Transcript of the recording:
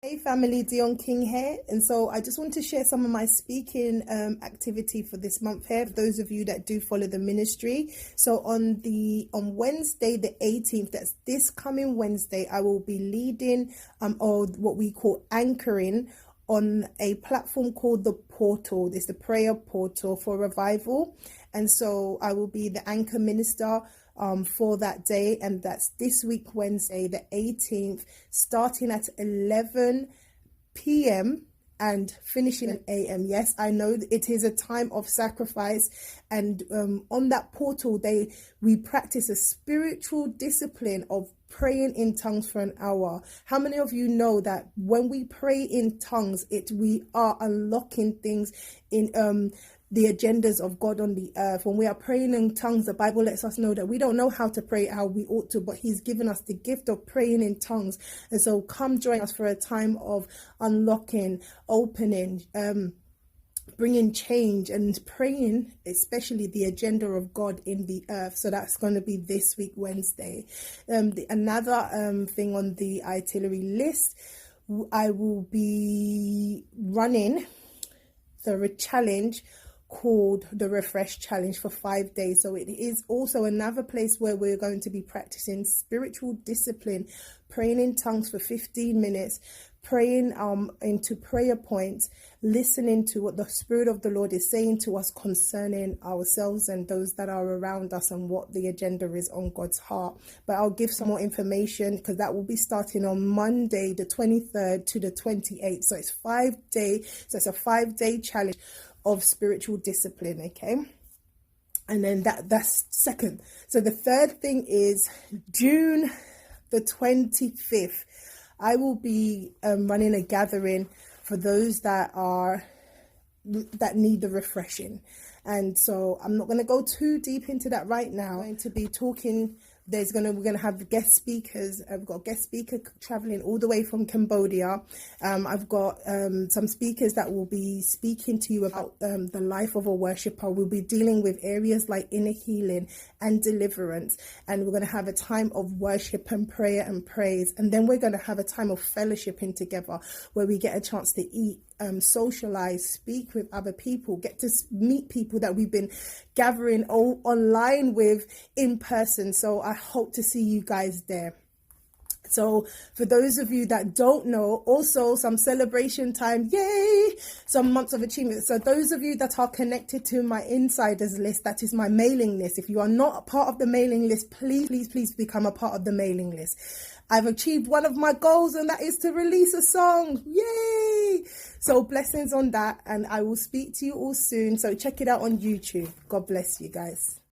Hey family, Dion King here, and so I just want to share some of my speaking activity for this month here. For those of you that do follow the ministry, so on Wednesday the 18th, that's this coming Wednesday, I will be leading or what we call anchoring on a platform called the Portal. It's the prayer portal for revival, and so I will be the anchor minister for that day, and that's this week Wednesday the 18th, starting at 11 p.m. and finishing at a.m. Yes, I know it is a time of sacrifice, and on that portal we practice a spiritual discipline of praying in tongues for an hour. How many of you know that when we pray in tongues, we are unlocking things in the agendas of God on the earth? When we are praying in tongues, the Bible lets us know that we don't know how to pray how we ought to, but He's given us the gift of praying in tongues. And so come join us for a time of unlocking, opening, bringing change and praying, especially the agenda of God in the earth. So that's going to be this week Wednesday. Another thing on the itinerary list, I will be running the challenge called the Refresh Challenge for 5 days. So it is also another place where we're going to be practicing spiritual discipline, praying in tongues for 15 minutes, praying into prayer points, listening to what the Spirit of the Lord is saying to us concerning ourselves and those that are around us and what the agenda is on God's heart. But I'll give some more information because that will be starting on Monday the 23rd to the 28th. So it's 5 day. So it's a 5-day challenge of spiritual discipline. Okay. And then that's second. So the third thing is June the 25th. I will be running a gathering for those that need the refreshing. And so I'm not going to go too deep into that right now. I'm going to be talking. We're going to have guest speakers. I've got a guest speaker traveling all the way from Cambodia. I've got some speakers that will be speaking to you about the life of a worshipper. We'll be dealing with areas like inner healing and deliverance. And we're going to have a time of worship and prayer and praise. And then we're going to have a time of fellowshipping together where we get a chance to eat, socialize, speak with other people, get to meet people that we've been gathering online with in person. So I hope to see you guys there. So for those of you that don't know, also some celebration time, yay, some months of achievement. So those of you that are connected to my insiders list, that is my mailing list. If you are not a part of the mailing list, please become a part of the mailing list. I've achieved one of my goals, and that is to release a song. Yay! So blessings on that, and I will speak to you all soon. So check it out on YouTube. God bless you guys.